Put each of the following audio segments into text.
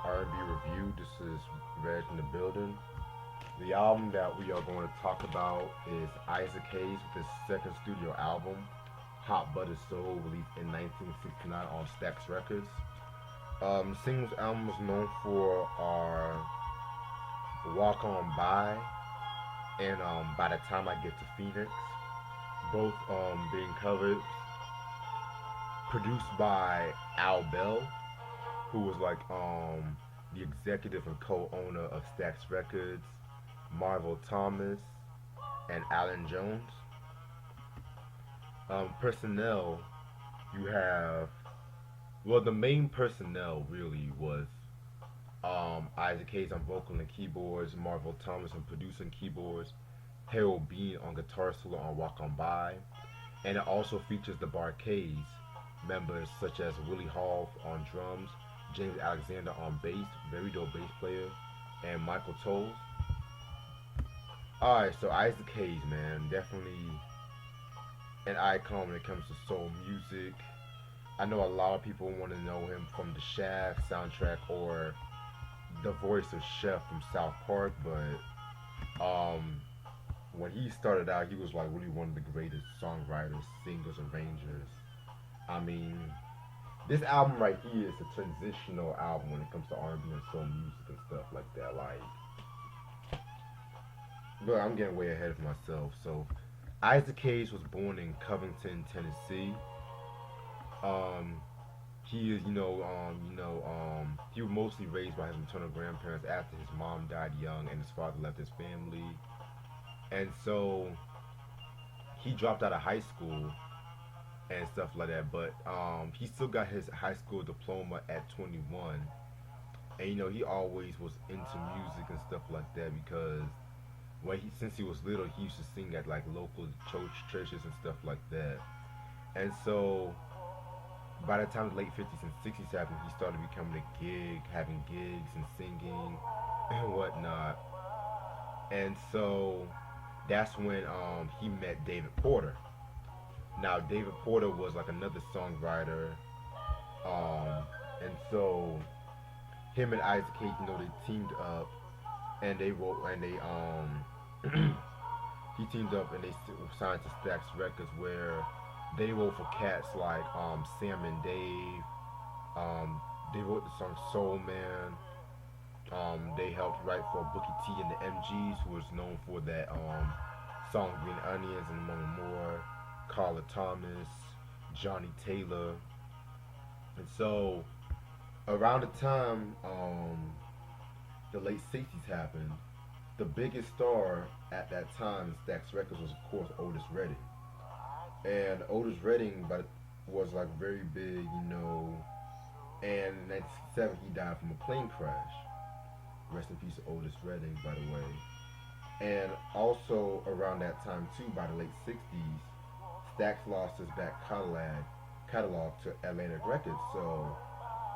R&B review. This is Reg in the building. The album that we are going to talk about is Isaac Hayes with his second studio album, Hot Buttered Soul, released in 1969 on Stax Records. Singles album was known for our Walk On By and By the Time I Get to Phoenix, both being covered, produced by Al Bell, who was like the executive and co-owner of Stax Records, Marvel Thomas, and Alan Jones. Personnel, you have, well, the main personnel really was Isaac Hayes on vocal and keyboards, Marvel Thomas on producing keyboards, Harold Bean on guitar solo on Walk On By, and it also features the Barcades members such as Willie Hall on drums, James Alexander on bass, very dope bass player, and Michael Tolles. Alright, so Isaac Hayes, man, definitely an icon when it comes to soul music. I know a lot of people want to know him from the Shaft soundtrack or the voice of Chef from South Park, but when he started out, he was like really one of the greatest songwriters, singers, arrangers. I mean, this album right here is a transitional album when it comes to R&B and soul music and stuff like that. Like, but I'm getting way ahead of myself. So, Isaac Hayes was born in Covington, Tennessee. Um, he is, he was mostly raised by his maternal grandparents after his mom died young and his father left his family. And so, he dropped out of high school and stuff like that. But he still got his high school diploma at 21, and he always was into music and stuff like that because since he was little, he used to sing at like local churches and stuff like that. And so by the time the late 50s and 60s happened, he started becoming a having gigs and singing and whatnot. And so that's when he met David Porter. Now, David Porter was like another songwriter, and so him and Isaac Hayes, they teamed up, and they wrote, and they he teamed up, and they signed to Stax Records, where they wrote for cats like Sam and Dave. They wrote the song Soul Man. They helped write for Bookie T and the MGs, who was known for that song Green Onions and among more. Carla Thomas, Johnny Taylor. And so around the time the late 60s happened, the biggest star at that time in Stax Records was of course Otis Redding. And Otis Redding was like very big, and in 1967 he died from a plane crash. Rest in peace Otis Redding, by the way. And also around that time too, by the late 60s, Stax lost his back catalog to Atlantic Records, so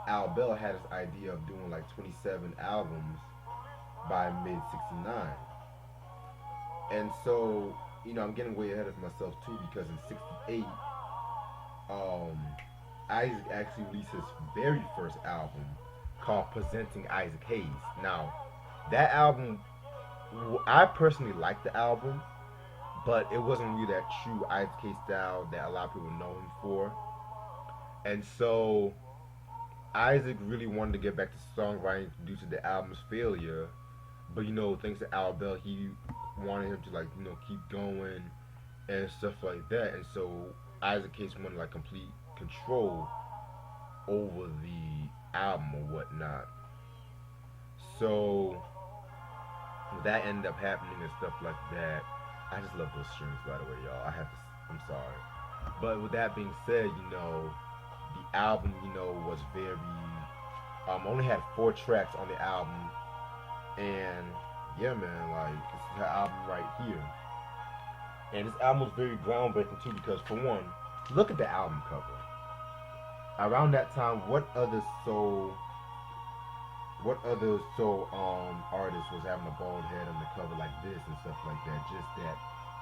Al Bell had this idea of doing like 27 albums by mid '69. And so, I'm getting way ahead of myself too because in '68, Isaac actually released his very first album called Presenting Isaac Hayes. Now, that album, I personally liked the album, but it wasn't really that true Isaac Hayes style that a lot of people know him for. And so Isaac really wanted to get back to songwriting due to the album's failure. But thanks to Al Bell, he wanted him to keep going and stuff like that. And so Isaac Hayes wanted like complete control over the album or whatnot. So that ended up happening and stuff like that. I just love those strings, by the way, y'all. I'm sorry. But with that being said, the album, was very, only had 4 tracks on the album. And, yeah, man, like, this is the album right here. And this album was very groundbreaking, too, because, for one, look at the album cover. Around that time, what other soul artist was having a bald head on the cover like this and stuff like that? Just that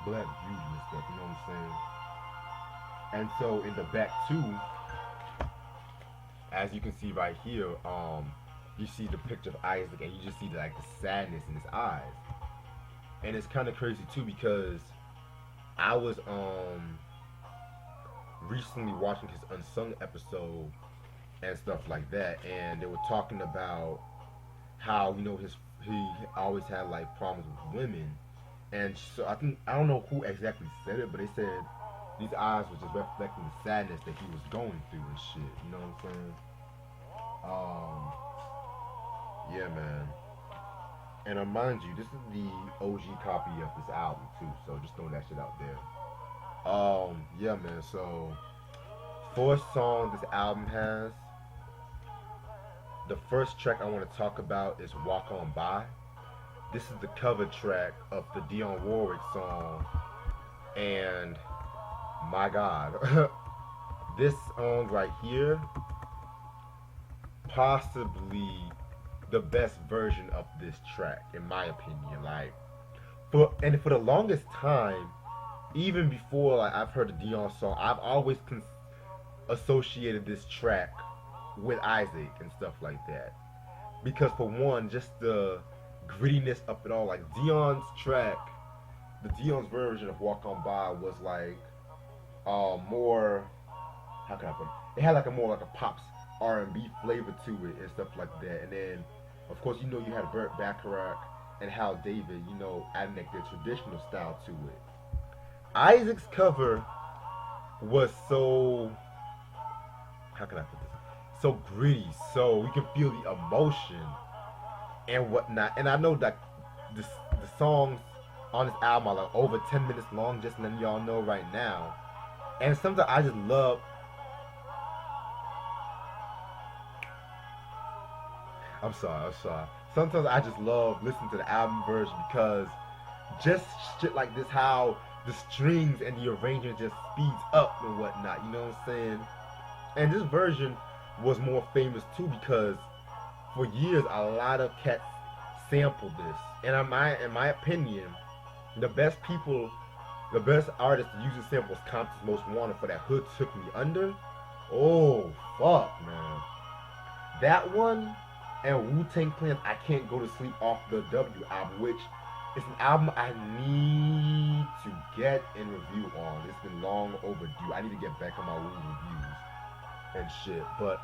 black beauty and stuff, you know what I'm saying? And so in the back too, as you can see right here, you see the picture of Isaac and you just see like the sadness in his eyes. And it's kind of crazy too because I was recently watching his unsung episode and stuff like that, and they were talking about how he always had like problems with women, and so I don't know who exactly said it, but they said these eyes were just reflecting the sadness that he was going through and shit. You know what I'm saying? Yeah, man. And mind you, this is the OG copy of this album too, so just throwing that shit out there. Yeah, man. So, 4 songs this album has. The first track I want to talk about is "Walk On By." This is the cover track of the Dionne Warwick song, and my God, this song right here, possibly the best version of this track, in my opinion. Like, for the longest time, even before like I've heard the Dion song, I've always associated this track with Isaac and stuff like that. Because for one, just the grittiness of it all, like Dion's track, the Dion's version of "Walk On By" was like more, how can I put it? It had like a more like a pops R&B flavor to it and stuff like that. And then, of course, you had Burt Bacharach and Hal David, adding like their traditional style to it. Isaac's cover was so, how can I put this? So gritty, so you can feel the emotion and whatnot. And I know that the songs on this album are like over 10 minutes long, just letting y'all know right now. And sometimes I just love. I'm sorry. Sometimes I just love listening to the album version because just shit like this, how the strings and the arrangement just speeds up and whatnot. You know what I'm saying? And this version was more famous too because for years a lot of cats sampled this. And in my opinion, the best artist to use this sample was Compton's Most Wanted for that Hood Took Me Under. Oh fuck, man, that one and Wu-Tang Clan's I Can't Go to Sleep off the W album, which is an album I need to get and review on. It's been long overdue. I need to get back on my Wu reviews and shit. But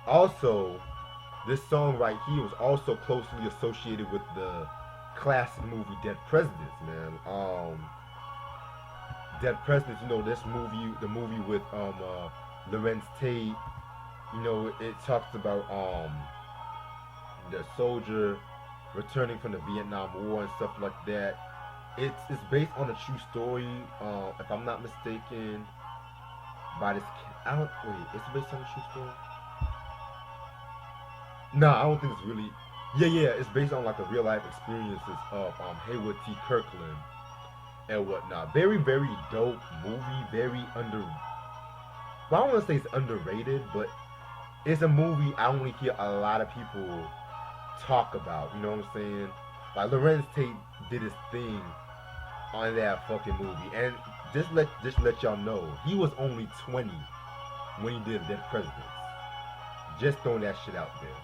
also this song right here was also closely associated with the classic movie Dead Presidents, man. Dead Presidents, this movie, the movie with Lorenz Tate, it talks about the soldier returning from the Vietnam War and stuff like that. It's based on a true story, if I'm not mistaken, by this. It's based on a true story. No, I don't think it's really. Yeah, it's based on like the real life experiences of Haywood T. Kirkland and whatnot. Very, very dope movie. Very well, I don't want to say it's underrated, but it's a movie I only hear a lot of people talk about. You know what I'm saying? Like Lorenz Tate did his thing on that fucking movie, and just let y'all know, he was only 20 when he did Dead Presidents. Just throwing that shit out there.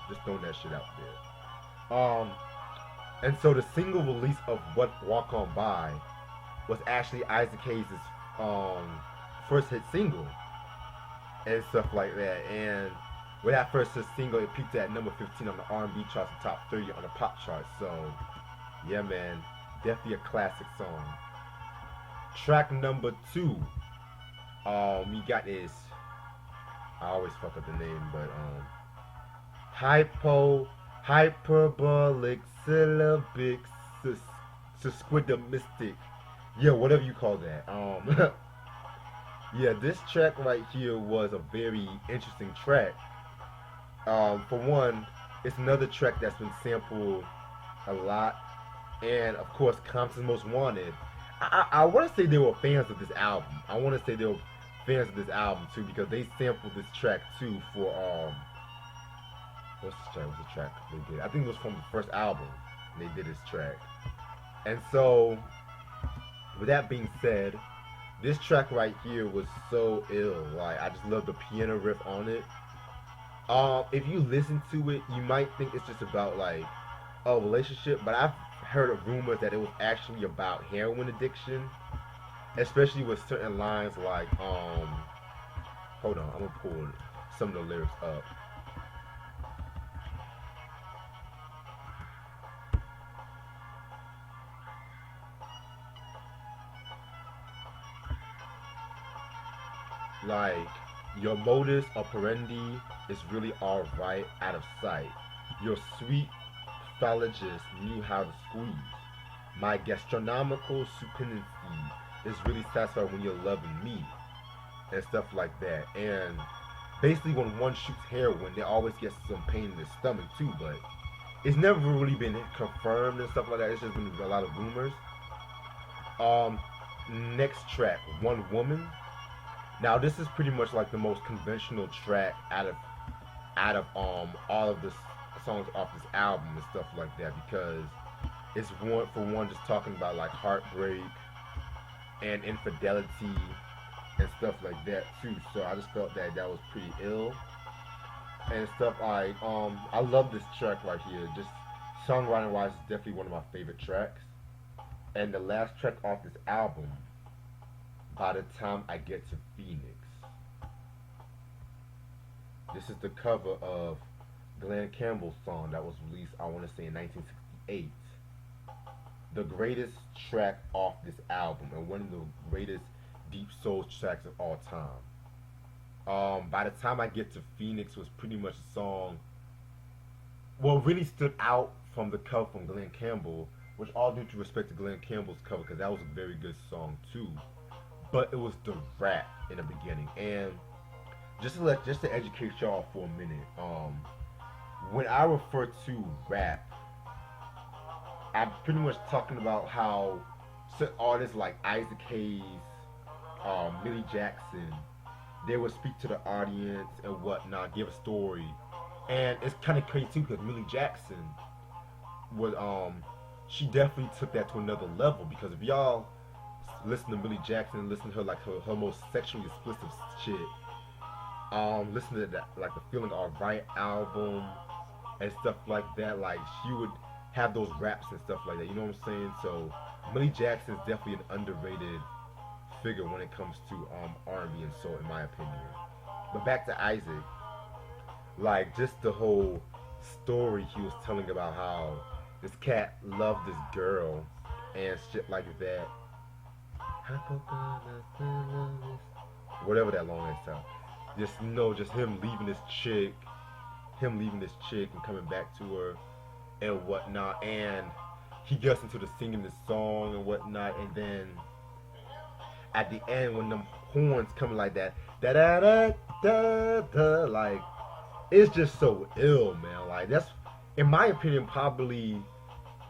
And so the single release of "What Walk On By" was actually Isaac Hayes' first hit single and stuff like that. And with that first hit single, it peaked at number 15 on the R&B charts and top 30 on the pop charts. So, yeah, man, definitely a classic song. Track number 2, we got this. I always fuck up the name, but hyperbolic syllabic sesquidomistic, yeah, whatever you call that. Yeah, this track right here was a very interesting track. For one, it's another track that's been sampled a lot, and of course, Compton's Most Wanted. I want to say they were fans of this album. I want to say they were fans of this album too because they sampled this track too for what's the track they did? I think it was from the first album they did this track. And so, with that being said, this track right here was so ill. Like, I just love the piano riff on it. If you listen to it, you might think it's just about like a relationship, but I've heard of rumors that it was actually about heroin addiction, especially with certain lines like hold on, I'm gonna pull some of the lyrics up. Like, your modus operandi is really alright out of sight. Your sweet phalogist knew how to squeeze. My gastronomical supremacy is really satisfied when you're loving me, and stuff like that. And basically, when one shoots heroin, they always get some pain in the stomach too, but it's never really been confirmed and stuff like that. It's just been a lot of rumors. Um, Next track, One Woman. Now this is pretty much like the most conventional track out of all of the songs off this album and stuff like that, because it's one for one just talking about like heartbreak and infidelity and stuff like that too. So I just felt that that was pretty ill and stuff. Like I love this track right here. Just songwriting wise, it's definitely one of my favorite tracks. And the last track off this album, By the Time I Get to Phoenix. This is the cover of Glenn Campbell's song that was released, I want to say, in 1968. The greatest track off this album and one of the greatest deep soul tracks of all time. By the Time I Get to Phoenix was pretty much a song. Well, really stood out from the cover from Glenn Campbell, which all due to respect to Glenn Campbell's cover, because that was a very good song too. But it was the rap in the beginning, and just to educate y'all for a minute, when I refer to rap, I'm pretty much talking about how certain artists like Isaac Hayes, Millie Jackson, they would speak to the audience and whatnot, give a story, and it's kind of crazy too because Millie Jackson was she definitely took that to another level, because if y'all listen to Millie Jackson and listen to her like her most sexually explicit shit, listen to that like the Feeling Alright album and stuff like that, like she would have those raps and stuff like that, you know what I'm saying? So Millie Jackson is definitely an underrated figure when it comes to R&B and soul, in my opinion. But back to Isaac, like just the whole story he was telling about how this cat loved this girl and shit like that. Whatever that long ass time. Just just him leaving this chick and coming back to her and whatnot, and he gets into the singing this song and whatnot, and then at the end when them horns coming like that, da da da da da, like it's just so ill, man. Like that's, in my opinion, probably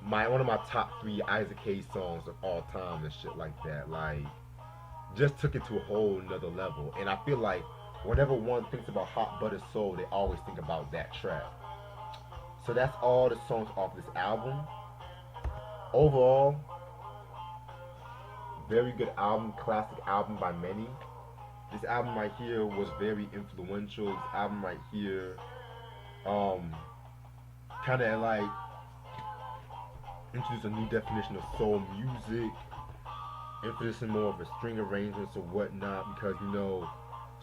my one of my top three Isaac Hayes songs of all time and shit like that. Like just took it to a whole nother level, and I feel like whenever one thinks about Hot Butter Soul, they always think about that track. So that's all the songs off this album. Overall, very good album, classic album by many. This album right here was very influential. This album right here, kind of like introduced a new definition of soul music, introducing more of a string arrangements or whatnot, because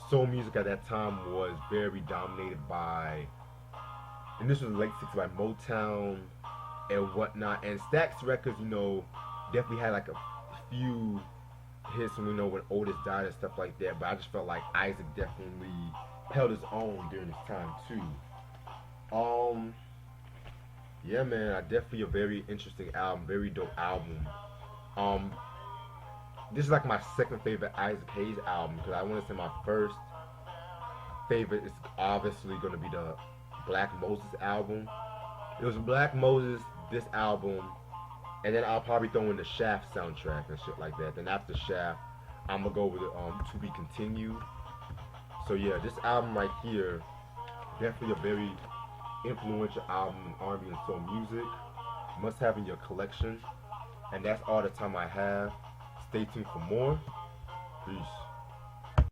soul music at that time was very dominated by, and this was the late 60s, by Motown and whatnot. And Stax Records, definitely had like a few hits when Otis died and stuff like that. But I just felt like Isaac definitely held his own during this time too. Yeah, man, definitely a very interesting album, very dope album. Um, this is like my second favorite Isaac Hayes album, because I want to say my first favorite is obviously going to be the Black Moses album. It was Black Moses, this album, and then I'll probably throw in the Shaft soundtrack and shit like that. Then after Shaft, I'm gonna go with To Be Continued. So yeah, this album right here, definitely a very influential album in R&B and soul music. Must have in your collection. And that's all the time I have. Stay tuned for more. Peace.